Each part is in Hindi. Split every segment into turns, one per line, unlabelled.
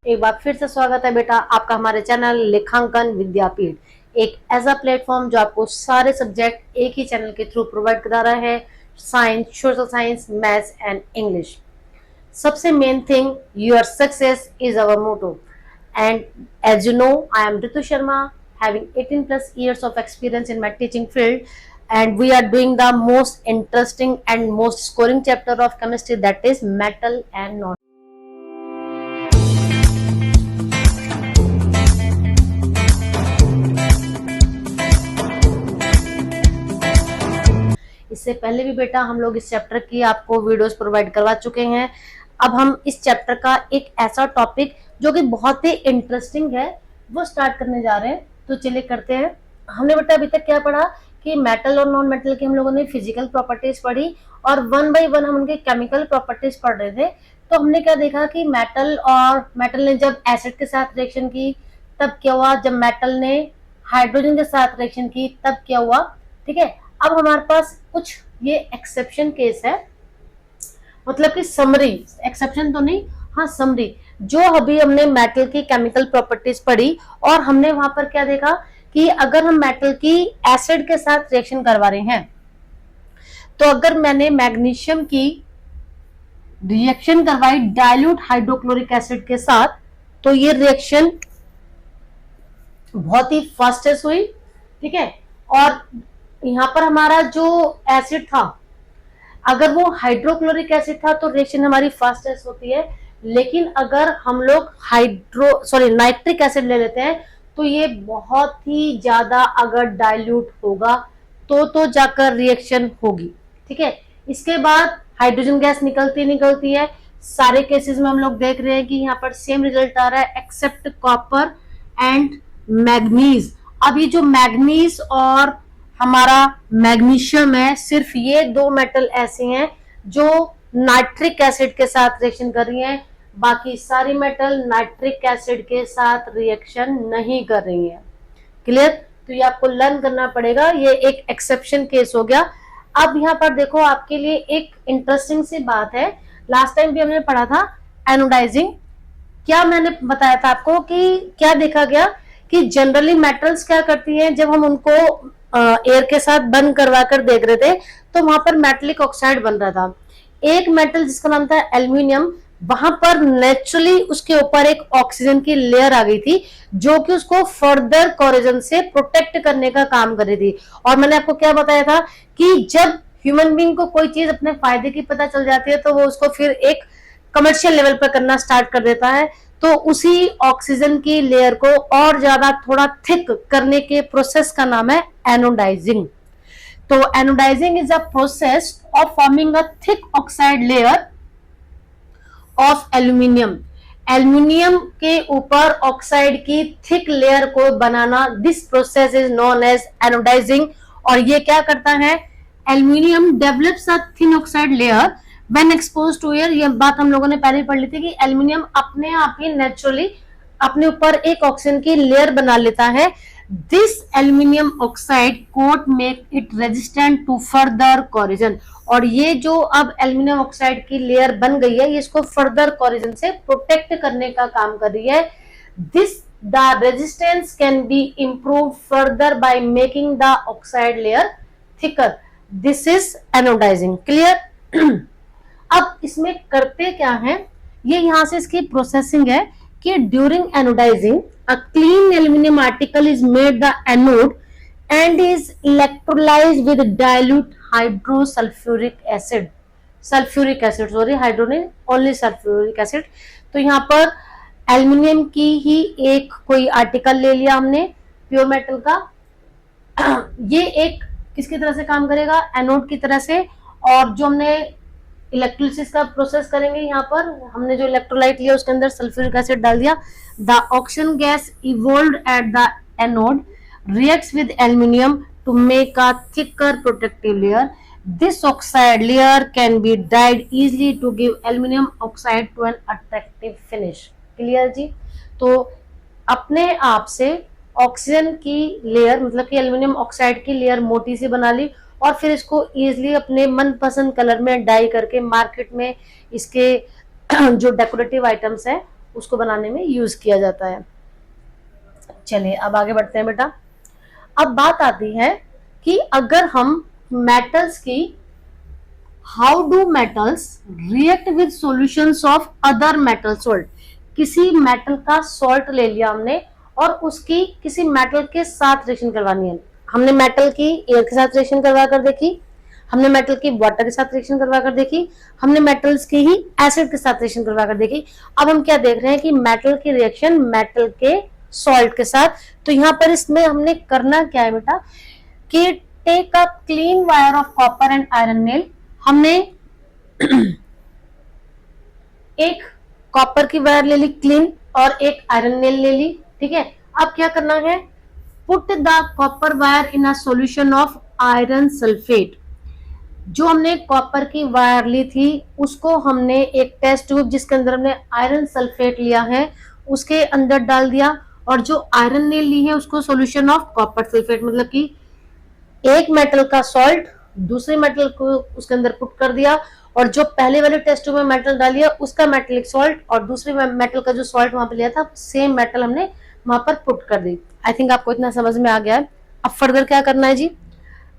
एक बार फिर से स्वागत है बेटा आपका हमारे चैनल लेखांकन विद्यापीठ, एक ऐसा प्लेटफॉर्म जो आपको सारे सब्जेक्ट एक ही चैनल के थ्रू प्रोवाइड करा रहा है। Science, social science, maths and English. सबसे main thing, your success is our motto. And as you know, I am Ritu Sharma, having 18 plus years of experience in my teaching field, and we are doing the most interesting and most scoring chapter of chemistry, that is metal and non. इससे पहले भी बेटा हम लोग इस चैप्टर की आपको वीडियोस प्रोवाइड करवा चुके हैं। अब हम इस चैप्टर का एक ऐसा टॉपिक जो कि बहुत ही इंटरेस्टिंग है वो स्टार्ट करने जा रहे हैं, तो चलिए करते हैं। हमने बेटा अभी तक क्या पढ़ा कि मेटल और नॉन मेटल की हम लोगों ने फिजिकल प्रॉपर्टीज पढ़ी और वन बाय वन हम उनके केमिकल प्रॉपर्टीज पढ़ रहे थे। तो हमने क्या देखा कि मेटल ने जब एसिड के साथ रिएक्शन की तब क्या हुआ, जब मेटल ने हाइड्रोजन के साथ रिएक्शन की तब क्या हुआ। ठीक है, अब हमारे पास कुछ ये एक्सेप्शन केस है, मतलब कि समरी, एक्सेप्शन तो नहीं, हाँ समरी, जो अभी हमने मेटल की केमिकल प्रॉपर्टीज पढ़ी और हमने वहां पर क्या देखा कि अगर हम मेटल की एसिड के साथ रिएक्शन करवा रहे हैं, तो अगर मैंने मैग्नीशियम की रिएक्शन करवाई डाइल्यूट हाइड्रोक्लोरिक एसिड के साथ, तो ये रिएक्शन बहुत ही फास्टेस्ट हुई। ठीक है, और यहाँ पर हमारा जो एसिड था, अगर वो हाइड्रोक्लोरिक एसिड था तो रिएक्शन हमारी फास्टेस्ट होती है, लेकिन अगर हम लोग नाइट्रिक एसिड ले लेते हैं तो ये बहुत ही ज्यादा अगर डाइल्यूट होगा तो जाकर रिएक्शन होगी। ठीक है, इसके बाद हाइड्रोजन गैस निकलती है। सारे केसेस में हम लोग देख रहे हैं कि यहाँ पर सेम रिजल्ट आ रहा है एक्सेप्ट कॉपर एंड मैग्नीज। अब ये जो मैग्नीज और हमारा मैग्नीशियम है, सिर्फ ये दो मेटल ऐसे हैं जो नाइट्रिक एसिड के साथ रिएक्शन कर रही हैं, बाकी सारी मेटल नाइट्रिक एसिड के साथ रिएक्शन नहीं कर रही हैं। क्लियर? तो ये आपको लर्न करना पड़ेगा, ये एक एक्सेप्शन केस हो गया। अब यहाँ पर देखो आपके लिए एक इंटरेस्टिंग सी बात है, लास्ट टाइम भी हमने पढ़ा था एनोडाइजिंग। क्या मैंने बताया था आपको कि क्या देखा गया कि जनरली मेटल्स क्या करती हैं, जब हम उनको एयर के साथ बंद करवा कर देख रहे थे तो वहां पर मेटलिक ऑक्साइड बन रहा था। एक मेटल जिसका नाम था एल्यूमिनियम, वहां पर नेचुरली उसके ऊपर एक ऑक्सीजन की लेयर आ गई थी जो कि उसको फर्दर कोरोजन से प्रोटेक्ट करने का काम कर रही थी। और मैंने आपको क्या बताया था कि जब ह्यूमन बीइंग को कोई चीज अपने फायदे की पता चल जाती है तो वो उसको फिर एक कमर्शियल लेवल पर करना स्टार्ट कर देता है, तो उसी ऑक्सीजन की लेयर को और ज्यादा थोड़ा थिक करने के प्रोसेस का नाम है एनोडाइजिंग। तो anodising is a process of forming a thick oxide layer of aluminium. Aluminium के ऊपर ऑक्साइड की थिक लेयर को बनाना, this process is known as anodising. और ये क्या करता है, aluminium develops a thin oxide layer when exposed to air. ये बात हम लोगों ने पहले पढ़ ली थी कि एल्यूमिनियम अपने आप ही नेचुरली अपने ऊपर एक ऑक्सीजन की लेयर बना लेता है। This aluminium oxide coat make it resistant to further corrosion. और ये जो अब एल्यूमिनियम ऑक्साइड की लेयर बन गई है, ये इसको फर्दर कोरोजन से प्रोटेक्ट करने का काम कर रही है। This the resistance can be improve further by making the oxide layer thicker. This is anodising. Clear? अब इसमें करते क्या है, ये यहां से इसकी प्रोसेसिंग है कि during anodising a clean aluminium article is made the anode and is electrolysed with dilute hydrosulphuric acid. Hydro नहीं, ओनली सल्फ्यूरिक एसिड। तो यहाँ पर एल्यूमिनियम की ही एक कोई आर्टिकल ले लिया हमने प्योर मेटल का, ये एक किसकी तरह से काम करेगा, एनोड की तरह से। और जो हमने इलेक्ट्रोलिसिस का प्रोसेस करेंगे, यहाँ पर हमने जो इलेक्ट्रोलाइट लिया उसके अंदर सल्फ्यूरिक एसिड डाल दिया। The oxygen gas evolved at the anode reacts with aluminium to make a thicker protective layer. This oxide layer can be dyed easily to give aluminium oxide to an attractive finish. Clear जी? तो अपने आप से ऑक्सीजन की लेयर, मतलब कि एल्यूमिनियम ऑक्साइड की लेयर मोटी सी बना ली और फिर इसको इजीली अपने मनपसंद कलर में डाई करके मार्केट में इसके जो डेकोरेटिव आइटम्स है उसको बनाने में यूज किया जाता है। चलिए अब आगे बढ़ते हैं बेटा। अब बात आती है कि अगर हम मेटल्स की, how do metals react with solutions of other metal salt, किसी मेटल का सॉल्ट ले लिया हमने और उसकी किसी मेटल के साथ रिएक्शन करवानी है। हमने मेटल की एयर के साथ रिएक्शन करवा कर देखी, हमने मेटल की वाटर के साथ रिएक्शन करवा कर देखी, हमने मेटल्स की ही एसिड के साथ रिएक्शन करवा कर देखी। अब हम क्या देख रहे हैं कि मेटल की रिएक्शन मेटल के सॉल्ट के साथ। तो यहाँ पर इसमें हमने करना क्या है बेटा कि take a clean wire of copper and iron nail. हमने एक कॉपर की वायर ले ली क्लीन और एक आयरन नेल ले ली, ठीक है। अब क्या करना है, put the copper wire in a solution of iron sulphate. जो हमने कॉपर की वायर ली थी उसको हमने एक टेस्ट ट्यूब जिसके अंदर हमने आयरन सल्फेट लिया है उसके अंदर डाल दिया, और जो आयरन नेल ली है उसको सॉल्यूशन ऑफ कॉपर सल्फेट, मतलब कि एक मेटल का सॉल्ट दूसरे मेटल को उसके अंदर पुट कर दिया, और जो पहले वाले टेस्ट ट्यूब में मेटल डाली है उसका मेटेलिक सॉल्ट और दूसरे मेटल का जो सॉल्ट वहां पे लिया था सेम मेटल हमने वहां पर पुट कर दी। आई थिंक आपको इतना समझ में आ गया है। अब फर्दर क्या करना है जी,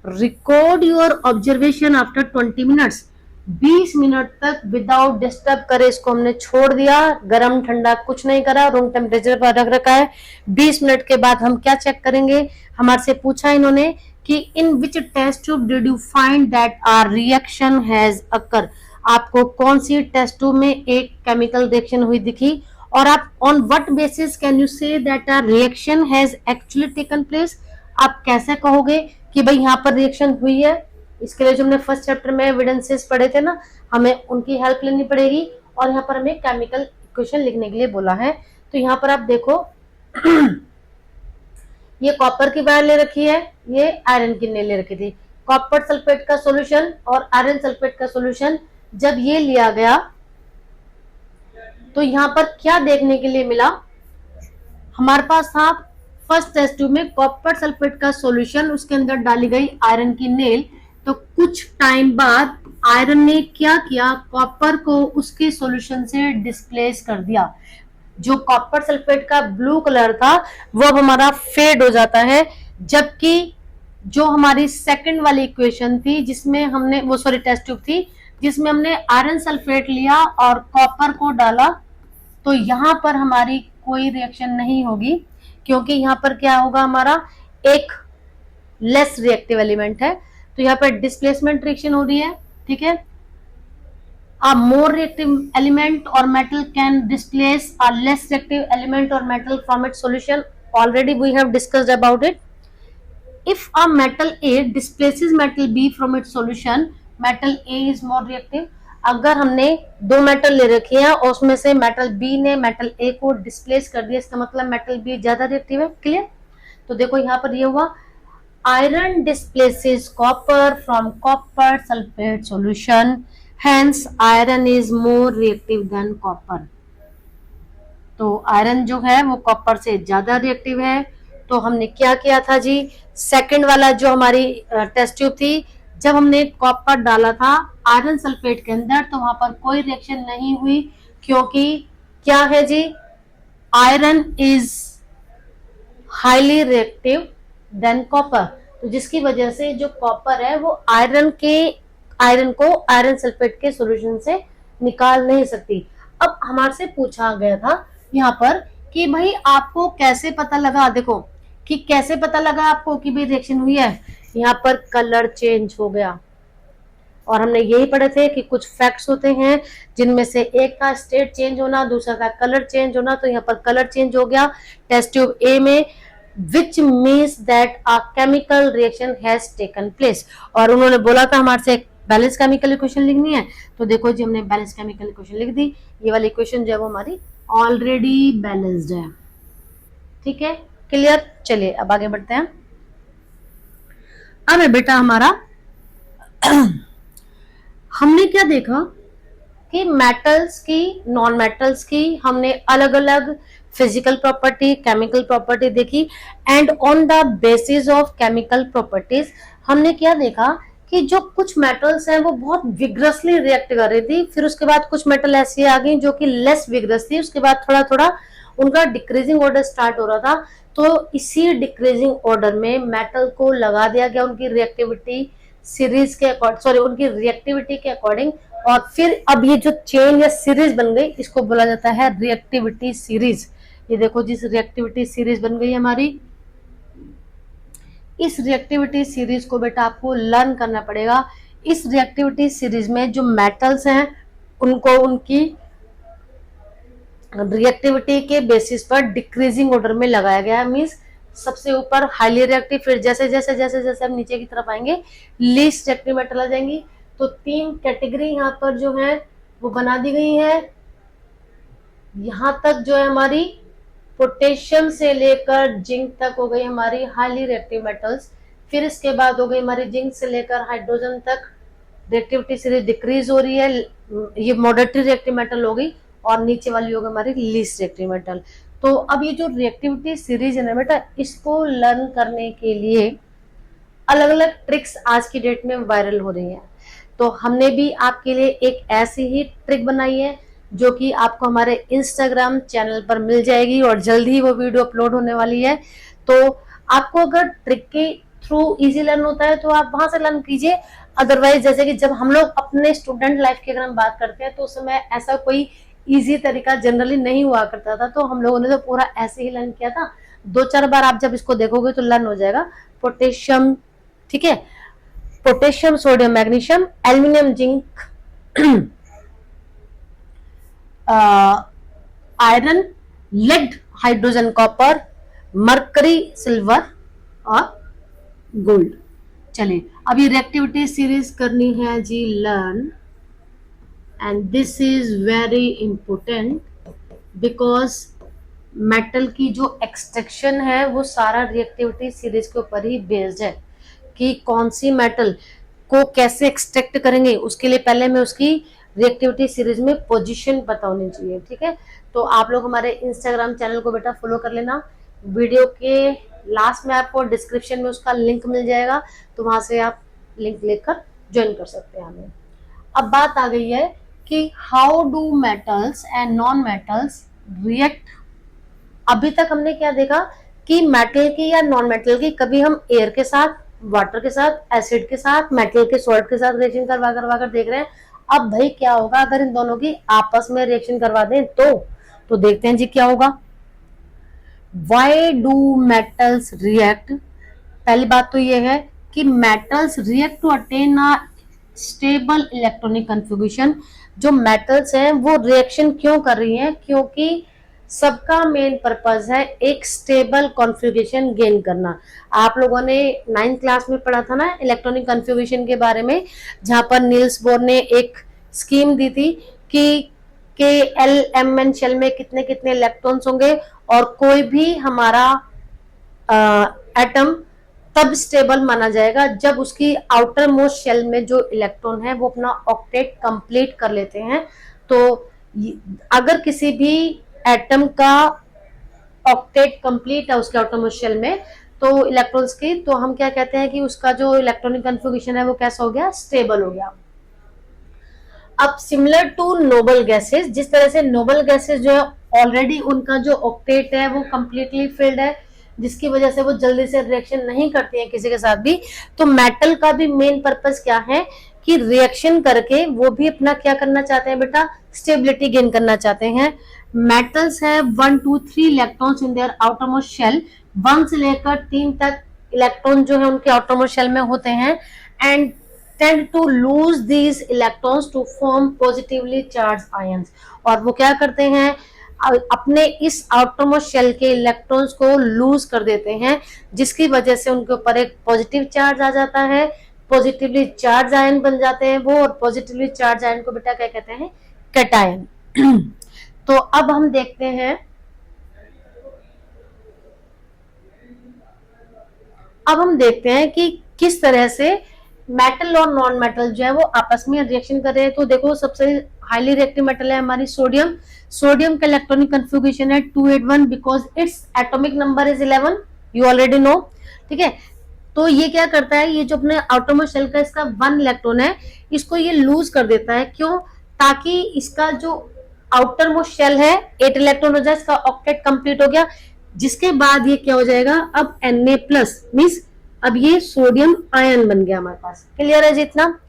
record your observation after 20 minutes. 20 minute तक विदाउट डिस्टर्ब करे इसको हमने छोड़ दिया, गर्म ठंडा कुछ नहीं करा, रूम टेम्परेचर पर रख रखा है। 20 मिनट के बाद हम क्या चेक करेंगे, हमारे से पूछा इन्होंने कि in which test tube did you find that are reaction has occur, आपको कौन सी टेस्ट ट्यूब में एक केमिकल रिएक्शन हुई दिखी, और आप on what basis can you say that a reaction has actually taken place, आप कैसे कहोगे कि भाई यहाँ पर रिएक्शन हुई है। इसके लिए जो हमने फर्स्ट चैप्टर में एविडेंसेस पढ़े थे ना, हमें उनकी हेल्प लेनी पड़ेगी, और यहाँ पर हमें केमिकल इक्वेशन लिखने के लिए बोला है। तो यहाँ पर आप देखो ये कॉपर की वायर ले रखी है, ये आयरन की ले रखी थी। कॉपर सल्फेट का सॉल्यूशन और आयरन सल्फेट का सॉल्यूशन जब ये लिया गया तो यहाँ पर क्या देखने के लिए मिला, हमारे पास था फर्स्ट टेस्ट ट्यूब में कॉपर सल्फेट का सॉल्यूशन, उसके अंदर डाली गई आयरन की नेल। तो कुछ टाइम बाद आयरन ने क्या किया, कॉपर को उसके सॉल्यूशन से डिस्प्लेस कर दिया। जो कॉपर सल्फेट का ब्लू कलर था वो अब हमारा फेड हो जाता है, जबकि जो हमारी सेकंड वाली इक्वेशन थी जिसमें हमने वो सॉरी टेस्ट ट्यूब थी जिसमें हमने आयरन सल्फेट लिया और कॉपर को डाला, तो यहाँ पर हमारी कोई रिएक्शन नहीं होगी, क्योंकि यहाँ पर क्या होगा, हमारा एक लेस रिएक्टिव एलिमेंट है। तो यहाँ पर डिस्प्लेसमेंट रिएक्शन हो रही है, ठीक है। A more reactive element or metal can displace a less reactive element or metal from its solution. Already we have discussed about it. If a metal A displaces metal B from its solution, metal A is more reactive. अगर हमने दो मेटल ले रखी है और उसमें से मेटल B ने मेटल A को डिस्प्लेस कर दिया, इसका मतलब मेटल B ज्यादा रिएक्टिव है। क्लियर? तो देखो यहाँ पर ये हुआ, iron displaces copper from copper sulphate solution, hence iron is more reactive than copper. तो आयरन जो है वो कॉपर से ज्यादा रिएक्टिव है। तो हमने क्या किया था जी, सेकंड वाला जो हमारी टेस्ट ट्यूब थी, जब हमने कॉपर डाला था आयरन सल्फेट के अंदर तो वहां पर कोई रिएक्शन नहीं हुई, क्योंकि क्या है जी, iron is highly reactive than copper. तो जिसकी वजह से जो कॉपर है वो आयरन को आयरन सल्फेट के सॉल्यूशन से निकाल नहीं सकती। अब हमारे से पूछा गया था यहाँ पर कि भाई आपको कैसे पता लगा, देखो कि कैसे पता लगा आपको कि भाई रिएक्शन हुई है, यहाँ पर कलर चेंज हो गया। और हमने यही पढ़े थे कि कुछ फैक्ट्स होते हैं जिनमें से एक का स्टेट चेंज होना, दूसरा का कलर चेंज होना। तो यहाँ पर कलर चेंज हो गया टेस्ट ट्यूब ए में, which means that a chemical reaction has taken place। और उन्होंने बोला था हमारे से बैलेंस केमिकल इक्वेशन लिखनी है, तो देखो जी हमने बैलेंस केमिकल इक्वेशन लिख दी। ये वाली इक्वेशन जो है वो हमारी ऑलरेडी बैलेंस्ड है, ठीक है। क्लियर? चलिए अब आगे बढ़ते हैं। अब बेटा हमारा हमने क्या देखा कि मेटल्स की, नॉन मेटल्स की हमने अलग अलग फिजिकल प्रॉपर्टी, केमिकल प्रॉपर्टी देखी, and on the basis of chemical properties हमने क्या देखा कि जो कुछ मेटल्स हैं वो बहुत विग्रसली रिएक्ट कर रही थी, फिर उसके बाद कुछ मेटल ऐसी आ गई जो कि लेस विग्रस थी, उसके बाद थोड़ा थोड़ा उनका डिक्रीजिंग ऑर्डर स्टार्ट हो रहा था। तो इसी डिक्रीजिंग ऑर्डर में मेटल को लगा दिया गया उनकी रिएक्टिविटी सीरीज के अकॉर्डिंग, सॉरी उनकी रिएक्टिविटी के अकॉर्डिंग, और फिर अब ये जो चेन या सीरीज बन गई इसको बोला जाता है रिएक्टिविटी सीरीज। ये देखो जिस रिएक्टिविटी सीरीज बन गई हमारी, इस रिएक्टिविटी सीरीज को बेटा आपको लर्न करना पड़ेगा। इस रिएक्टिविटी सीरीज में जो मेटल्स हैं उनको उनकी रिएक्टिविटी के बेसिस पर डिक्रीजिंग ऑर्डर में लगाया गया है। मींस सबसे ऊपर हाईली रिएक्टिव, फिर जैसे जैसे जैसे जैसे हम नीचे की तरफ आएंगे लीस्ट रिएक्टिव मेटल आ जाएंगी। तो 3 कैटेगरी यहाँ पर जो है वो बना दी गई है। यहाँ तक जो है हमारी पोटेशियम से लेकर जिंक तक हो गई हमारी हाईली रिएक्टिव मेटल्स। फिर इसके बाद हो गई हमारी जिंक से लेकर हाइड्रोजन तक रिएक्टिविटी सीरीज डिक्रीज हो रही है, ये मॉडरेटली रिएक्टिव मेटल हो गई, और नीचे वाली होगी हमारी लीस्ट रिएक्टिव मेटल। तो अब ये जो रिएक्टिविटी सीरीज है ना बेटा, इसको लर्न करने के लिए अलग अलग ट्रिक्स आज की डेट में वायरल हो रही है। तो हमने भी आपके लिए एक ऐसी ही ट्रिक बनाई है जो कि आपको हमारे इंस्टाग्राम चैनल पर मिल जाएगी और जल्द ही वो वीडियो अपलोड होने वाली है। तो आपको अगर ट्रिक के थ्रू इजी लर्न होता है तो आप वहां से लर्न कीजिए। अदरवाइज जैसे कि जब हम लोग अपने स्टूडेंट लाइफ की अगर हम बात करते हैं तो उस समय ऐसा कोई इजी तरीका जनरली नहीं हुआ करता था, तो हम लोगों ने तो पूरा ऐसे ही लर्न किया था। 2-4 बार आप जब इसको देखोगे तो लर्न हो जाएगा। पोटेशियम, ठीक है, potassium sodium magnesium, aluminium zinc, iron, lead hydrogen copper, mercury silver और गोल्ड। चलिए अभी रिएक्टिविटी सीरीज करनी है जी learn, and this is very important because metal की जो एक्सट्रैक्शन है वो सारा रिएक्टिविटी सीरीज के ऊपर ही बेस्ड है कि कौन सी मेटल को कैसे एक्सट्रैक्ट करेंगे। उसके लिए पहले मैं उसकी रिएक्टिविटी सीरीज में पोजीशन पता होनी चाहिए, ठीक है। तो आप लोग हमारे इंस्टाग्राम चैनल को बेटा फॉलो कर लेना। वीडियो के लास्ट में आपको डिस्क्रिप्शन में उसका लिंक मिल जाएगा, तो वहां से आप लिंक लेकर ज्वाइन कर सकते हैं हमें। अब बात आ गई है कि how do metals and non metals react. अभी तक हमने क्या देखा कि मेटल की या नॉन मेटल की कभी हम एयर के साथ, वाटर के साथ, एसिड के साथ, मेटल के सॉल्ट के साथ रिएक्शन करवा कर देख रहे हैं। अब भाई क्या होगा अगर इन दोनों की आपस में रिएक्शन करवा दें तो देखते हैं जी क्या होगा। Why do metals react. पहली बात तो ये है कि metals react to attain a stable electronic configuration. जो मेटल्स हैं वो रिएक्शन क्यों कर रही हैं, क्योंकि सबका मेन पर्पस है एक स्टेबल कॉन्फ़िगरेशन गेन करना। आप लोगों ने 9th क्लास में पढ़ा था ना इलेक्ट्रॉनिक कॉन्फ़िगरेशन के बारे में, जहां पर नील्स बोर ने एक स्कीम दी थी कि K-L-M-N शेल में कितने कितने इलेक्ट्रॉन्स होंगे, और कोई भी हमारा एटम तब स्टेबल माना जाएगा जब उसकी आउटर मोस्ट शेल में जो इलेक्ट्रॉन है वो अपना ऑक्टेट कंप्लीट कर लेते हैं। तो अगर किसी भी एटम का ऑक्टेट कंप्लीट है उसके आउटर मोस्ट शेल में तो इलेक्ट्रॉन्स की, तो हम क्या कहते हैं कि उसका जो इलेक्ट्रॉनिक कन्फिग्रेशन है वो कैसा हो गया, स्टेबल हो गया। अब सिमिलर टू नोबल गैसेस, जिस तरह से नोबल गैसेस जो है ऑलरेडी उनका जो ऑक्टेट है वो कंप्लीटली फिल्ड है, जिसकी वजह से वो जल्दी से रिएक्शन नहीं करती है किसी के साथ भी। तो मेटल का भी मेन पर्पस क्या है कि रिएक्शन करके वो भी अपना क्या करना चाहते हैं बेटा, स्टेबिलिटी गेन करना चाहते हैं। मेटल्स है 1 2 3 electrons in their outermost shell, 1 से लेकर 3 तक इलेक्ट्रॉन जो है उनके आउटर मोस्ट शेल में होते हैं, and tend to lose these electrons to form positively charged ions। और वो क्या करते हैं, अपने इस आउटरमोस्ट शेल के इलेक्ट्रॉन्स को लूज कर देते हैं, जिसकी वजह से उनके ऊपर एक पॉजिटिव चार्ज आ जाता है, पॉजिटिवली चार्ज आयन बन जाते हैं वो, और पॉजिटिवली चार्ज आयन को बेटा क्या कहते हैं, कैटायन। तो अब हम देखते हैं, कि किस तरह से मेटल और नॉन मेटल जो है वो आपस में रिएक्शन कर रहे हैं। तो देखो सबसे हाईली रिएक्टिव मेटल है हमारी सोडियम। सोडियम का इलेक्ट्रॉनिक कन्फिग्रेशन है 281 because its atomic number is 11, you already know, ठीक है। तो ये क्या करता है, ये जो अपने आउटरमोस्ट शेल का इसका 1 इलेक्ट्रॉन है, इसको ये लूज कर देता है। क्यों? ताकि इसका जो आउटर मोस्ट शेल है 8 इलेक्ट्रॉन हो जाए, इसका ऑक्टेट कंप्लीट हो गया, जिसके बाद ये क्या हो जाएगा, अब Na प्लस मीन्स अब ये सोडियम आयन बन गया हमारे पास। क्लियर है जितना?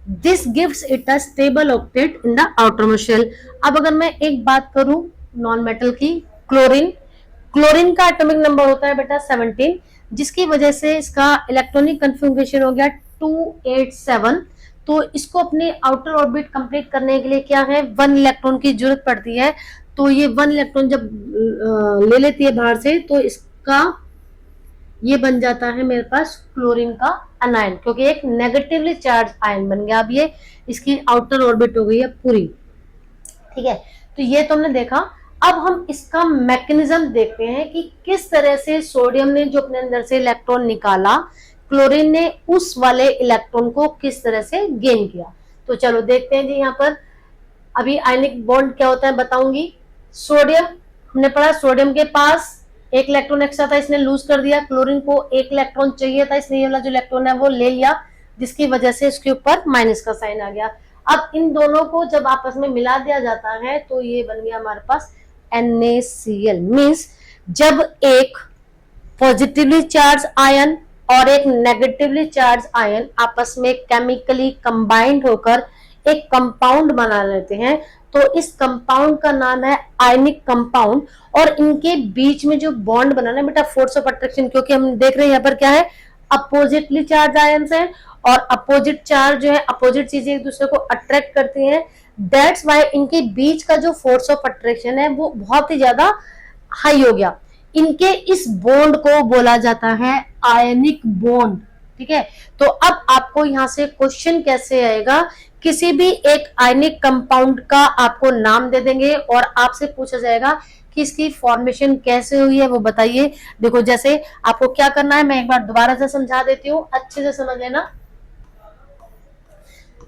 This gives it a stable octet in the outermost shell. अब अगर मैं एक बात करूं नॉन मेटल की, क्लोरीन, क्लोरीन का एटॉमिक नंबर होता है बेटा 17, जिसकी वजह से इसका इलेक्ट्रॉनिक कन्फिग्रेशन हो गया 287। तो इसको अपने आउटर ऑर्बिट कंप्लीट करने के लिए क्या है, 1 इलेक्ट्रॉन की जरूरत पड़ती है। तो ये 1 इलेक्ट्रॉन जब ले लेती है बाहर से, तो इसका ये बन जाता है मेरे पास क्लोरीन का अनायन, क्योंकि एक नेगेटिवली चार्ज आयन बन गया। अब ये इसकी आउटर ऑर्बिट हो गई है पूरी। ठीक है, तो ये तुमने देखा। अब हम इसका मैकेनिज्म देखते हैं कि किस तरह से सोडियम ने जो अपने अंदर से इलेक्ट्रॉन निकाला, क्लोरीन ने उस वाले इलेक्ट्रॉन को किस तरह से गेन किया। तो चलो देखते हैं जी। यहाँ पर अभी आयनिक बॉन्ड क्या होता है बताऊंगी। सोडियम हमने पढ़ा, सोडियम के पास 1 इलेक्ट्रॉन एक्स्ट्रा था, इसने लूज कर दिया। क्लोरीन को 1 इलेक्ट्रॉन चाहिए था, इसने ये वाला जो इलेक्ट्रॉन है वो ले लिया, जिसकी वजह से इसके ऊपर माइनस का साइन आ गया। अब इन दोनों को जब आपस में मिला दिया जाता है तो ये बन गया हमारे पास NaCl। मीन्स जब एक पॉजिटिवली चार्ज आयन और एक नेगेटिवली चार्ज आयन आपस में केमिकली कंबाइंड होकर एक कंपाउंड बना लेते हैं, तो इस कंपाउंड का नाम है आयनिक कंपाउंड। और इनके बीच में जो बॉन्ड बनाना है बेटा, फोर्स ऑफ अट्रैक्शन, क्योंकि हम देख रहे हैं यहाँ पर क्या है, अपोजिटली चार्ज आयन्स हैं, और अपोजिट चार्ज जो है, अपोजिट चीजें एक दूसरे को अट्रैक्ट करती हैं। दैट्स वाई इनके बीच का जो फोर्स ऑफ अट्रैक्शन है वो बहुत ही ज्यादा हाई हो गया। इनके इस बॉन्ड को बोला जाता है आयनिक बॉन्ड। ठीक है, तो अब आपको यहां से क्वेश्चन कैसे आएगा, किसी भी एक आयनिक कंपाउंड का आपको नाम दे देंगे और आपसे पूछा जाएगा कि इसकी फॉर्मेशन कैसे हुई है वो बताइए। देखो जैसे आपको क्या करना है, मैं एक बार दोबारा से समझा देती हूँ, अच्छे से समझ लेना।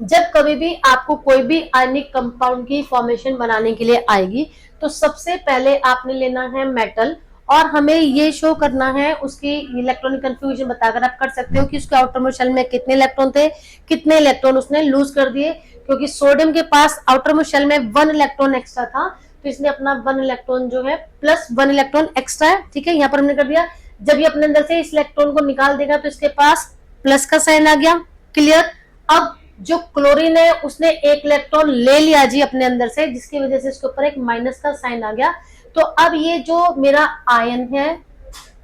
जब कभी भी आपको कोई भी आयनिक कंपाउंड की फॉर्मेशन बनाने के लिए आएगी, तो सबसे पहले आपने लेना है मेटल, और हमें ये शो करना है उसकी इलेक्ट्रॉनिक कन्फिग्रेशन बताकर आप कर सकते हो कि उसके आउटरमोस्ट शेल में कितने इलेक्ट्रॉन थे, कितने इलेक्ट्रॉन उसने लूज कर दिए। क्योंकि सोडियम के पास आउटरमोस्ट शेल में 1 इलेक्ट्रॉन एक्स्ट्रा था, तो इसने अपना 1 इलेक्ट्रॉन जो है प्लस 1 इलेक्ट्रॉन एक्स्ट्रा है। ठीक है, यहाँ पर हमने कर दिया। जब ये अपने अंदर से इस इलेक्ट्रॉन को निकाल देगा तो इसके पास प्लस का साइन आ गया। क्लियर? अब जो क्लोरीन है उसने 1 इलेक्ट्रॉन ले लिया जी अपने अंदर से, जिसकी वजह से इसके ऊपर एक माइनस का साइन आ गया। तो अब ये जो मेरा आयन है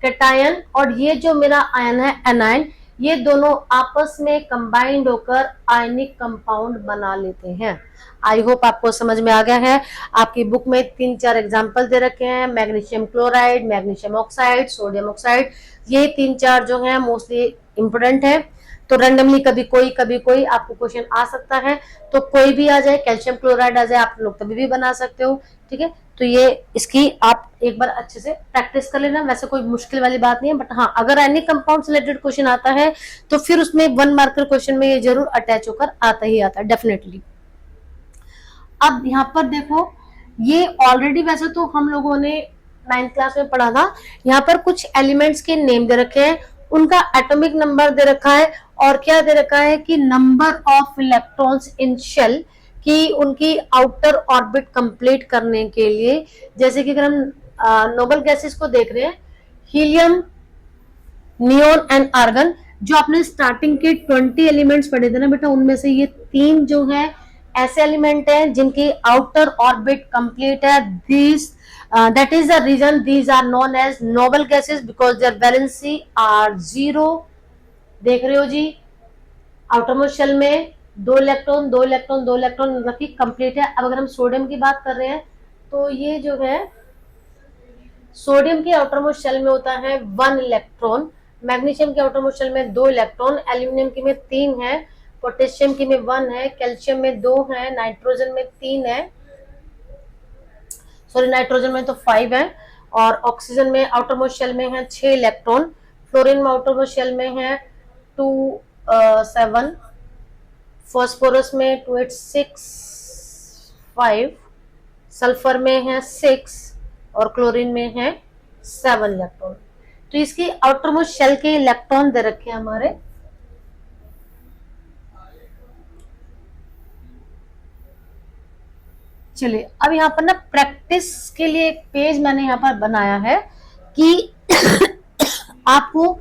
कैटायन, और ये जो मेरा आयन है एनायन, ये दोनों आपस में कंबाइंड होकर आयनिक कंपाउंड बना लेते हैं। आई होप आपको समझ में आ गया है। आपकी बुक में 3-4 एग्जाम्पल दे रखे हैं, magnesium chloride, magnesium oxide, sodium oxide, ये 3-4 जो है मोस्टली इंपोर्टेंट है। तो रैंडमली कभी कोई आपको क्वेश्चन आ सकता है, तो कोई भी आ जाए, कैल्शियम क्लोराइड आ जाए, आप लोग कभी भी बना सकते हो। ठीक है, तो ये इसकी आप एक बार अच्छे से प्रैक्टिस कर लेना। वैसे कोई मुश्किल वाली बात नहीं है, बट हाँ अगर आयनिक कंपाउंड से रिलेटेड क्वेश्चन आता है तो फिर उसमें 1 मार्कर क्वेश्चन में ये जरूर अटैच होकर आता ही आता है डेफिनेटली। अब यहाँ पर देखो, ये ऑलरेडी वैसे तो हम लोगों ने 9th क्लास में पढ़ा था। यहाँ पर कुछ एलिमेंट्स के नेम दे रखे हैं, उनका एटॉमिक नंबर दे रखा है, और क्या दे रखा है कि number of electrons in shell, कि उनकी आउटर ऑर्बिट कंप्लीट करने के लिए। जैसे कि अगर हम नोबल गैसेस को देख रहे हैं, हीलियम, नियोन एंड आर्गन, जो आपने स्टार्टिंग के 20 एलिमेंट्स पढ़े थे ना बेटा, उनमें से ये 3 जो है ऐसे एलिमेंट हैं जिनकी आउटर ऑर्बिट कंप्लीट है। This that is the reason these are known as noble gases because their valency are 0। देख रहे हो जी, आउटरमोस्ट शेल में 2 इलेक्ट्रॉन मतलब कि कंप्लीट है। अब अगर हम सोडियम की बात कर रहे हैं, तो ये जो है सोडियम के आउटरमोस्ट शेल में होता है 1 इलेक्ट्रॉन, मैग्नीशियम के आउटरमोस्ट शेल में 2 इलेक्ट्रॉन, एल्यूमिनियम की में 3 है, पोटेशियम की में 1 है, कैल्शियम में 2 है, नाइट्रोजन में 3 है, सॉरी नाइट्रोजन में तो 5 है, और ऑक्सीजन में आउटरमोस्ट शेल में है 6 इलेक्ट्रॉन, फ्लोरीन में आउटरमोस्ट शेल में है 7, फॉस्फोरस में 2, 8, 6, 5, सल्फर में है 6, और क्लोरीन में है 7 इलेक्ट्रॉन। तो इसकी आउटर मोस्ट शेल के इलेक्ट्रॉन दे रखे हैं हमारे, चलिए अब यहाँ पर ना प्रैक्टिस के लिए एक पेज मैंने यहाँ पर बनाया है कि आपको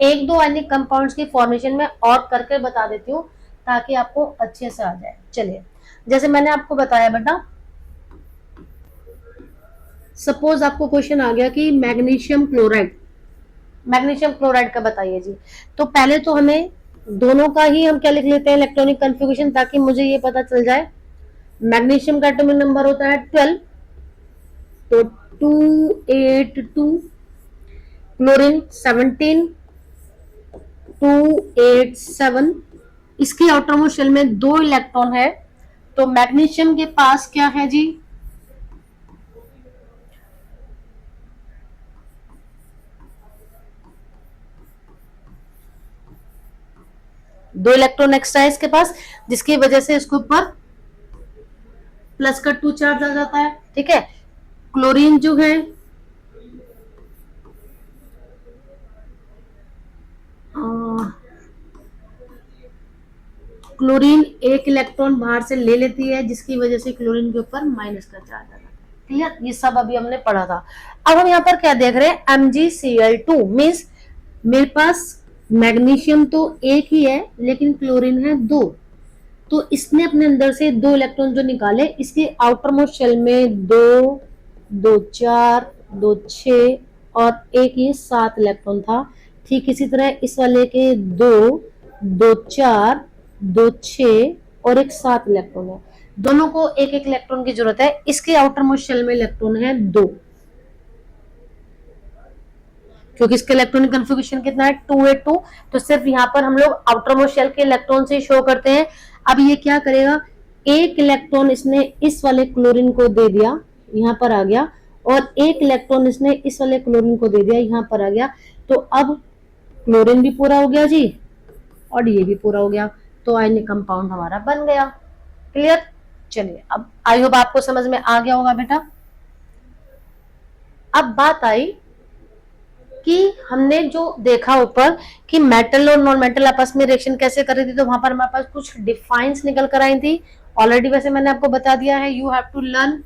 एक दो आयनिक कंपाउंड्स की फॉर्मेशन में और करके बता देती हूँ ताकि आपको अच्छे से आ जाए। चलिए जैसे मैंने आपको बताया बेटा, सपोज आपको क्वेश्चन आ गया कि मैग्नीशियम क्लोराइड का बताइए जी, तो पहले तो हमें दोनों का ही हम क्या लिख लेते हैं इलेक्ट्रॉनिक कन्फिगरेशन, ताकि मुझे ये पता चल जाए। मैग्नीशियम का एटॉमिक नंबर होता है 12, तो 282, क्लोरीन 17, 287, इसकी आउटर मोस्ट शेल में 2 इलेक्ट्रॉन है, तो मैग्नीशियम के पास क्या है जी, दो इलेक्ट्रॉन एक्स्ट्रा है इसके पास, जिसकी वजह से इसके ऊपर प्लस का 2 चार्ज आ जाता है। ठीक है, क्लोरीन जो है क्लोरीन एक इलेक्ट्रॉन बाहर से ले लेती है, जिसकी वजह से क्लोरीन के ऊपर माइनस का चार्ज आ जाता है। क्लियर, ये सब अभी हमने पढ़ा था। अब हम यहाँ पर क्या देख रहे हैं, MgCl2 मीन्स मेरे पास मैग्नीशियम तो एक ही है लेकिन क्लोरीन है 2, तो इसने अपने अंदर से 2 इलेक्ट्रॉन जो निकाले, इसके आउटर मोस्ट शेल में 2, 2 4, 2 6 और एक ये 7 इलेक्ट्रॉन था। ठीक इसी तरह इस वाले के 2, 2 4, 2 6 और एक 7 इलेक्ट्रॉन है, दोनों को एक एक इलेक्ट्रॉन की जरूरत है। इसके आउटर मोस्ट शेल में इलेक्ट्रॉन है 2, क्योंकि इसका इलेक्ट्रॉनिक कन्फिगरेशन कितना है 282, तो सिर्फ यहाँ पर हम लोग आउटर मोस्ट शेल के इलेक्ट्रॉन से शो करते हैं। अब ये क्या करेगा, एक इलेक्ट्रॉन इसने इस वाले क्लोरीन को दे दिया, यहाँ पर आ गया, और एक इलेक्ट्रॉन इसने इस वाले क्लोरीन को दे दिया, यहाँ पर आ गया, तो अब क्लोरीन भी पूरा हो गया जी और ये भी पूरा हो गया, तो आयनिक कंपाउंड हमारा बन गया। क्लियर, चलिए अब आई होप आपको समझ में आ गया होगा बेटा। अब बात आई कि हमने जो देखा ऊपर कि मेटल और नॉन मेटल आपस में रिएक्शन कैसे कर रही थी, तो वहां पर हमारे पास कुछ डिफाइंस निकल कर आई थी ऑलरेडी, वैसे मैंने आपको बता दिया है। You have to learn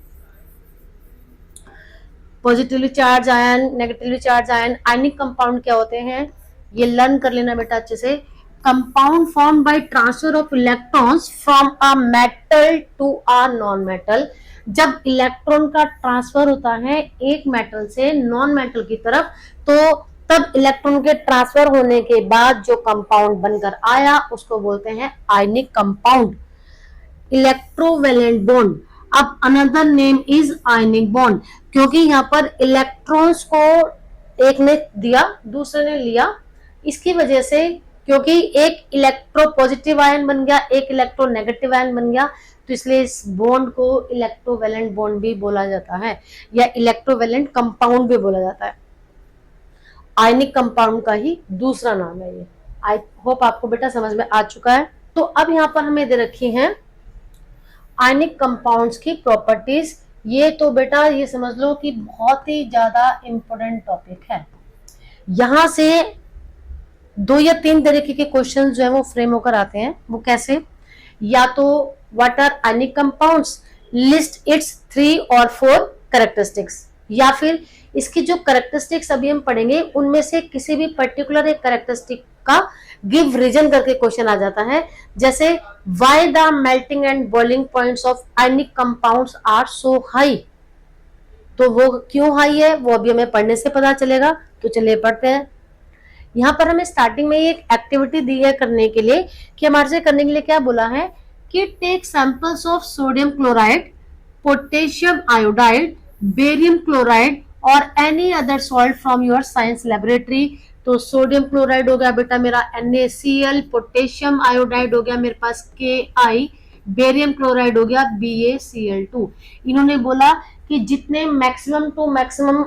positively charge ion, negatively charge ion, ionic compound क्या होते हैं ये लर्न कर लेना बेटा अच्छे से। Compound form by transfer of electrons from a metal to a non metal, जब इलेक्ट्रॉन का ट्रांसफर होता है एक मेटल से नॉन मेटल की तरफ, तो तब इलेक्ट्रॉन के ट्रांसफर होने के बाद जो कंपाउंड बनकर आया उसको बोलते हैं आयनिक कंपाउंड। इलेक्ट्रोवैलेंट बॉन्ड, अब another name is ionic bond, क्योंकि यहाँ पर इलेक्ट्रॉन्स को एक ने दिया दूसरे ने लिया, इसकी वजह से क्योंकि एक इलेक्ट्रो पॉजिटिव आयन बन गया, एक इलेक्ट्रो नेगेटिव आयन बन गया, तो इसलिए इस बॉन्ड को इलेक्ट्रोवैलेंट बॉन्ड भी बोला जाता है या इलेक्ट्रोवैलेंट कंपाउंड भी बोला जाता है। आयनिक कंपाउंड का ही दूसरा नाम है ये। आई होप आपको बेटा समझ में आ चुका है। तो अब यहाँ पर हमें दे रखी हैं आयनिक कंपाउंड्स की प्रॉपर्टीज। ये तो बेटा ये समझ लो कि बहुत ही ज्यादा इंपॉर्टेंट टॉपिक है। यहां से 2 या 3 तरीके के क्वेश्चन जो है वो फ्रेम होकर आते हैं। वो कैसे, या तो what are ionic compounds, list its 3 और 4 कैरेक्टरिस्टिक्स, या फिर इसकी जो कैरेक्टरिस्टिक्स अभी हम पढ़ेंगे उनमें से किसी भी पर्टिकुलर एक कैरेक्टरिस्टिक का गिव रीजन करके क्वेश्चन आ जाता है। जैसे why the melting and boiling points of ionic compounds are so high, तो वो क्यों हाई है वो अभी हमें पढ़ने से पता चलेगा। तो चलिए पढ़ते हैं। यहाँ पर हमें स्टार्टिंग में एक एक्टिविटी दी है करने के लिए, कि हमारे से करने के लिए क्या बोला है कि take samples of sodium chloride, potassium iodide, barium chloride और any other salt from your science laboratory. तो सोडियम क्लोराइड हो गया बेटा मेरा NaCl, पोटेशियम आयोडाइड हो गया मेरे पास Ki, बेरियम क्लोराइड हो गया BaCl2। इन्होंने बोला कि जितने मैक्सिमम टू मैक्सिमम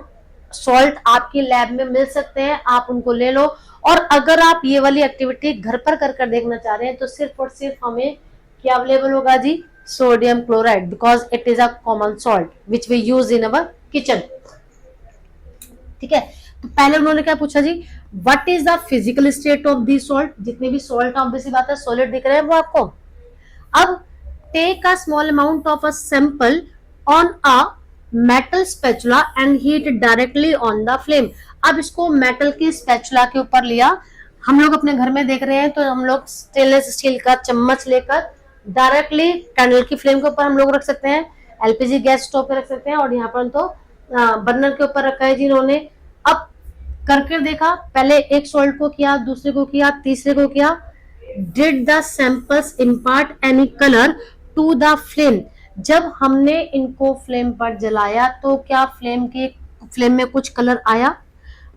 सॉल्ट आपकी लैब में मिल सकते हैं आप उनको ले लो, और अगर आप ये वाली एक्टिविटी घर पर कर देखना चाह रहे हैं तो सिर्फ और सिर्फ हमें क्या अवेलेबल होगा जी, sodium chloride, because it is a common salt which we use in our kitchen. ठीक है, तो पहले उन्होंने क्या पूछा जी, what is the physical state of the salt, जितने भी सॉल्ट ऑब्वियसली बात है सॉलिड दिख रहे हैं वो आपको। अब take a small amount of a sample on a metal spatula and heat directly on the flame. अब इसको मेटल की स्पैचुला के ऊपर लिया, हम लोग अपने घर में देख रहे हैं तो हम लोग स्टेनलेस स्टील का चम्मच लेकर डायरेक्टली कैंडल की फ्लेम के ऊपर हम लोग रख सकते हैं, एलपीजी गैस स्टोव पे रख सकते हैं, और यहाँ पर तो बर्नर के ऊपर रखा है जिन्होंने। अब करके देखा, पहले एक सॉल्ट को किया, दूसरे को किया, तीसरे को किया, did the samples impart any colour to the flame. जब हमने इनको फ्लेम पर जलाया तो क्या फ्लेम में कुछ कलर आया?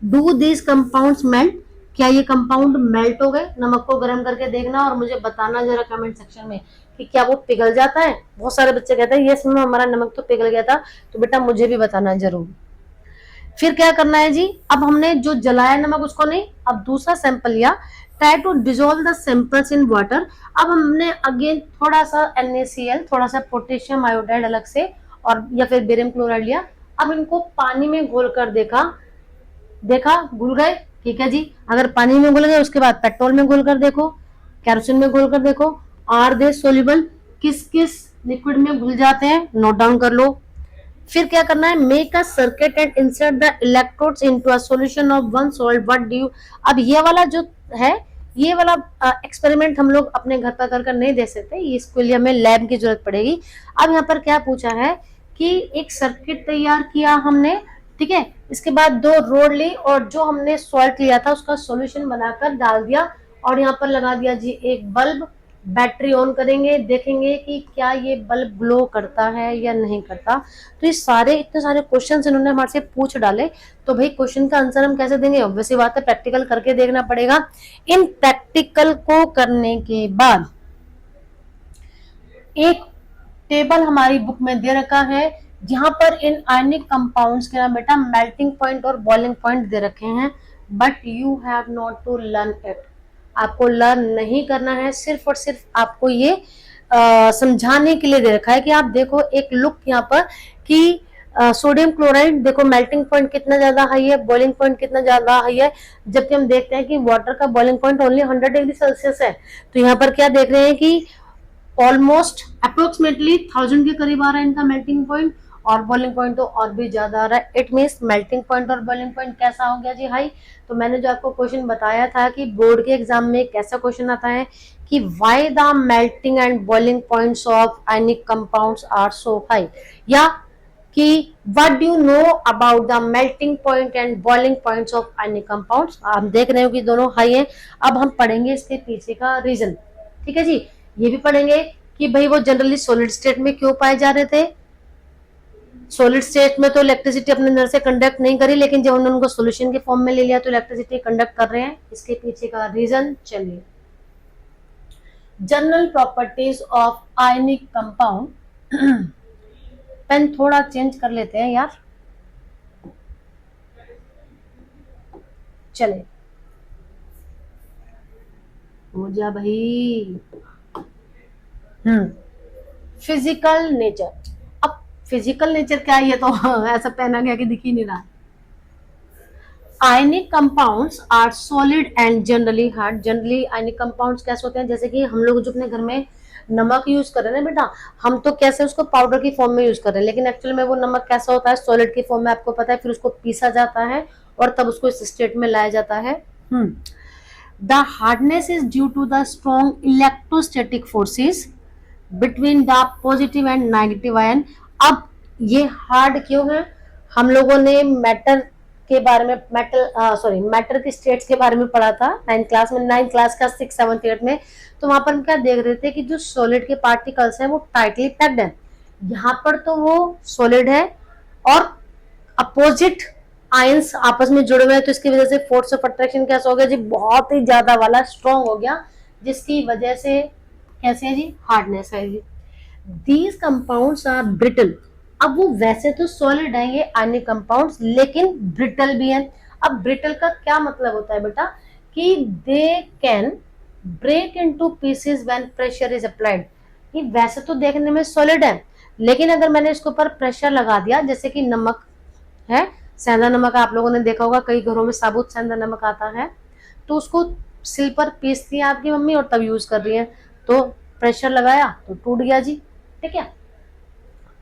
डू दिस कंपाउंड्स मेल्ट, क्या ये कंपाउंड मेल्ट हो गए? नमक को गर्म करके देखना और मुझे बताना जरा कमेंट सेक्शन में कि क्या वो पिघल जाता है। बहुत सारे बच्चे कहते हैं यस मैम हमारा नमक तो पिघल गया था, तो बेटा मुझे भी बताना जरूर। फिर क्या करना है जी, अब हमने जो जलाया नमक उसको नहीं, अब दूसरा सैंपल लिया, try to dissolve the samples in water. अब हमने अगेन थोड़ा सा NaCl, थोड़ा सा पोटेशियम आयोडाइड अलग से, और या फिर बेरियम क्लोराइड लिया। अब इनको पानी में घोल कर देखा घुल गए, ठीक है जी। अगर पानी में घुल गए उसके बाद पेट्रोल में घोल कर देखो, कैरोसिन में घोल कर देखो, आर दे सोल्यूबल, किस किस लिक्विड में घुल जाते हैं, नोट डाउन कर लो। फिर क्या करना है, make a circuit and insert the electrodes into a solution of one salt, what do you. अब ये वाला जो है, ये वाला एक्सपेरिमेंट हम लोग अपने घर पर कर नहीं दे सकते, इसके लिए हमें लैब की जरूरत पड़ेगी। अब यहाँ पर क्या पूछा है कि एक सर्किट तैयार किया हमने, ठीक है, इसके बाद दो रोड ली और जो हमने सॉल्ट लिया था उसका सॉल्यूशन बनाकर डाल दिया, और यहाँ पर लगा दिया जी एक बल्ब। बैटरी ऑन करेंगे, देखेंगे कि क्या ये बल्ब ग्लो करता है या नहीं करता। तो ये सारे इतने सारे क्वेश्चन इन्होंने हमारे से पूछ डाले, तो भाई क्वेश्चन का आंसर हम कैसे देंगे? ऑब्वियसली बात है प्रैक्टिकल करके देखना पड़ेगा। इन प्रैक्टिकल को करने के बाद एक टेबल हमारी बुक में दे रखा है जहां पर इन आयनिक कंपाउंड्स के ना बेटा मेल्टिंग पॉइंट और बॉइलिंग पॉइंट दे रखे हैं, but you have not to learn it. आपको लर्न नहीं करना है, सिर्फ और सिर्फ आपको ये समझाने के लिए दे रखा है कि आप देखो एक लुक यहाँ पर कि सोडियम क्लोराइड देखो मेल्टिंग पॉइंट कितना ज्यादा हाई है, बॉइलिंग पॉइंट कितना ज्यादा हाई है, जबकि हम देखते हैं कि वाटर का boiling point only 100 degree Celsius है। तो यहाँ पर क्या देख रहे हैं कि ऑलमोस्ट अप्रोक्सीमेटली 1000 के करीब आ रहा है इनका मेल्टिंग पॉइंट, और बॉइलिंग पॉइंट तो और भी ज्यादा आ रहा है। इट मीन्स मेल्टिंग पॉइंट और बॉइलिंग पॉइंट कैसा हो गया जी हाई। तो मैंने जो आपको क्वेश्चन बताया था कि बोर्ड के एग्जाम में कैसा क्वेश्चन आता है कि why the melting and boiling points of ionic compounds are so high, या कि what do you know about the melting point and boiling points of ionic compounds. आप देख रहे हो कि दोनों हाई है। अब हम पढ़ेंगे इसके पीछे का रीजन, ठीक है जी। ये भी पढ़ेंगे कि भाई वो जनरली सॉलिड स्टेट में क्यों पाए जा रहे थे। सॉलिड स्टेट में तो इलेक्ट्रिसिटी अपने अंदर से कंडक्ट नहीं करी, लेकिन जब उन्होंने उनको सॉल्यूशन के फॉर्म में ले लिया तो इलेक्ट्रिसिटी कंडक्ट कर रहे हैं। इसके पीछे का रीजन चलिए, general properties of ionic compound. Pen थोड़ा चेंज कर लेते हैं यार, चले हो जा भाई। Physical nature. अब फिजिकल नेचर क्या है, ये तो ऐसा पहना गया कि दिख ही नहीं रहा। Ionic compounds are solid and generally hard. Generally ionic compounds कैसे होते हैं, जैसे कि हम लोग जो अपने घर में नमक यूज कर रहे हैं ना बेटा, हम तो कैसे उसको पाउडर की फॉर्म में यूज कर रहे हैं, लेकिन एक्चुअली में वो नमक कैसा होता है, सॉलिड की फॉर्म में, आपको पता है। फिर उसको पीसा जाता है और तब उसको इस स्टेट में लाया जाता है। The hardness is due to the strong electrostatic forces between the positive and negative ion. अब ये हार्ड क्यों है, हम लोगों ने मैटर के बारे में, मैटर की स्टेट्स के बारे में पढ़ा था 9th क्लास में, 9th क्लास का 6th 7th 8th में। तो वहां पर हम क्या देख रहे थे कि जो सॉलिड के पार्टिकल्स हैं वो टाइटली पैक्ड है। यहाँ पर तो वो सॉलिड है और अपोजिट आयंस आपस में जुड़े हुए हैं, तो इसकी वजह से फोर्स ऑफ अट्रैक्शन कैसा हो गया जी, बहुत ही ज्यादा वाला स्ट्रॉन्ग हो गया, जिसकी वजह से कैसे है जी, हार्डनेस है जी। These compounds are brittle. अब वो वैसे तो सॉलिड है ये आयनिक कंपाउंड्स, लेकिन ब्रिटल भी हैं। अब ब्रिटल का क्या मतलब होता है बेटा, कि they can break into pieces when pressure is applied. ये वैसे तो देखने में सॉलिड है, लेकिन अगर मैंने इसके ऊपर प्रेशर लगा दिया, जैसे कि नमक है, सेंधा नमक आप लोगों ने देखा होगा, कई घरों में साबुत सेंधा नमक आता है, तो उसको सिल पर पीसती है आपकी मम्मी और तब यूज कर रही है। तो प्रेशर लगाया तो टूट गया जी। ठीक है,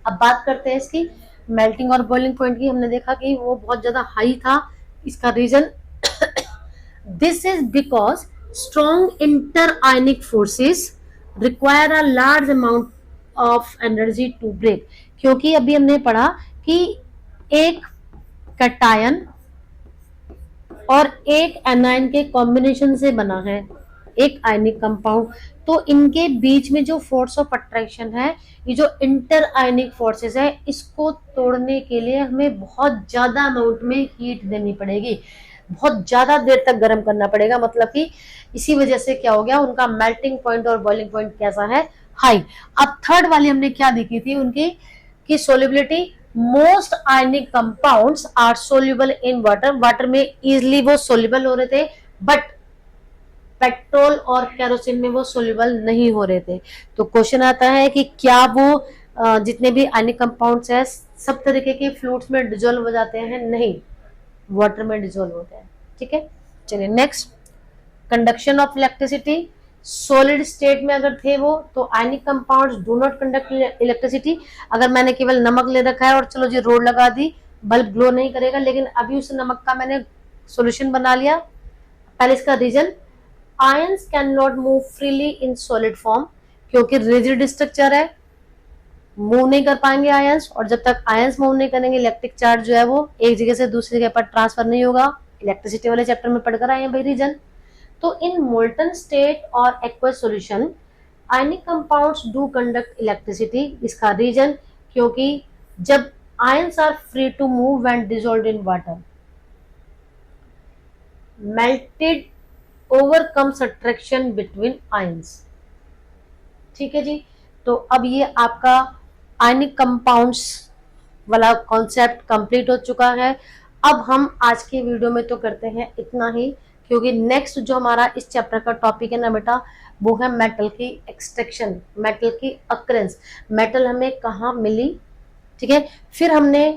अब बात करते हैं इसकी मेल्टिंग और बॉइलिंग पॉइंट की। हमने देखा कि वो बहुत ज्यादा हाई था। इसका reason this is because strong interionic forces require a large amount of energy to break. क्योंकि अभी हमने पढ़ा कि एक कैटायन और एक एनायन के कॉम्बिनेशन से बना है एक आयनिक कंपाउंड। तो इनके बीच में जो फोर्स ऑफ अट्रैक्शन है, ये जो इंटर आयनिक फोर्सेस है, इसको तोड़ने के लिए हमें बहुत ज्यादा अमाउंट में हीट देनी पड़ेगी, बहुत ज्यादा देर तक गर्म करना पड़ेगा। मतलब कि इसी वजह से क्या हो गया, उनका मेल्टिंग पॉइंट और बॉइलिंग पॉइंट कैसा है, हाई। अब थर्ड वाली हमने क्या देखी थी उनकी की solubility. Most ionic compounds are soluble in water, water में इजिली वो सोल्यूबल हो रहे थे, बट पेट्रोल और केरोसिन में वो सोल्यूबल नहीं हो रहे थे। तो क्वेश्चन आता है कि क्या वो जितने भी आयनिक कंपाउंड्स हैं सब तरीके के फ्लूइड्स में डिजोल्व हो जाते हैं? नहीं, वाटर में डिजोल्व होते हैं। ठीक है, चलिए next, conduction of electricity. Solid state में अगर थे वो, तो आयनिक compounds do not conduct electricity. अगर मैंने केवल नमक ले रखा है और चलो जी रोड लगा दी, बल्ब ग्लो नहीं करेगा, लेकिन अभी उस नमक का मैंने सॉल्यूशन बना लिया। पहले इसका reason, ions can not move freely in solid form, क्योंकि रिजिड स्ट्रक्चर है, मूव नहीं कर पाएंगे आयंस, और जब तक आयंस मूव नहीं करेंगे इलेक्ट्रिक चार्ज जो है वो एक जगह से दूसरी जगह पर ट्रांसफर नहीं होगा। इलेक्ट्रिसिटी वाले चैप्टर में पढ़कर आए हैं भाई रीजन। तो इन मोल्टन स्टेट और aqueous solution ionic compounds do conduct electricity. इसका रीजन, क्योंकि जब ions are free to move when dissolved in water, melted overcomes attraction between ions. ठीक है जी, तो अब ये आपका आयनिक कंपाउंड्स वाला कॉन्सेप्ट कंप्लीट हो चुका है। अब हम आज के वीडियो में तो करते हैं इतना ही, क्योंकि नेक्स्ट जो हमारा इस चैप्टर का टॉपिक है ना बेटा, वो है मेटल की एक्सट्रैक्शन, मेटल की अक्रेंस, मेटल हमें कहाँ मिली। ठीक है, फिर हमने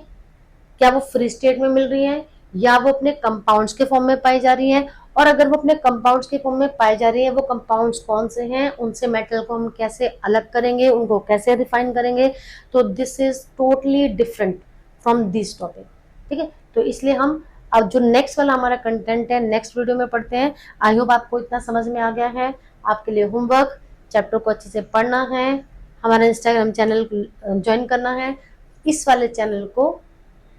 क्या वो फ्री स्टेट में मिल रही हैं या वो अपने कंपाउंड्स के फॉर्म में पाई जा रही हैं, और अगर वो अपने कंपाउंड्स के फॉर्म में पाई जा रही है, वो कंपाउंड्स कौन से हैं, उनसे मेटल को हम कैसे अलग करेंगे, उनको कैसे रिफाइन करेंगे। तो this is totally different from this topic. ठीक है, तो इसलिए हम अब जो नेक्स्ट वाला हमारा कंटेंट है नेक्स्ट वीडियो में पढ़ते हैं। आई होप आपको इतना समझ में आ गया है। आपके लिए होमवर्क, चैप्टर को अच्छे से पढ़ना है, हमारा इंस्टाग्राम चैनल ज्वाइन करना है, इस वाले चैनल को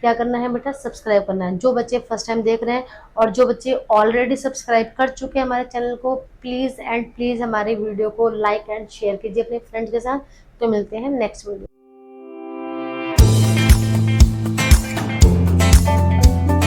क्या करना है बेटा, सब्सक्राइब करना है। जो बच्चे फर्स्ट टाइम देख रहे हैं और जो बच्चे ऑलरेडी सब्सक्राइब कर चुके हैं हमारे चैनल को, प्लीज एंड प्लीज हमारे वीडियो को लाइक एंड शेयर कीजिए अपने फ्रेंड्स के साथ। तो मिलते हैं नेक्स्ट वीडियो।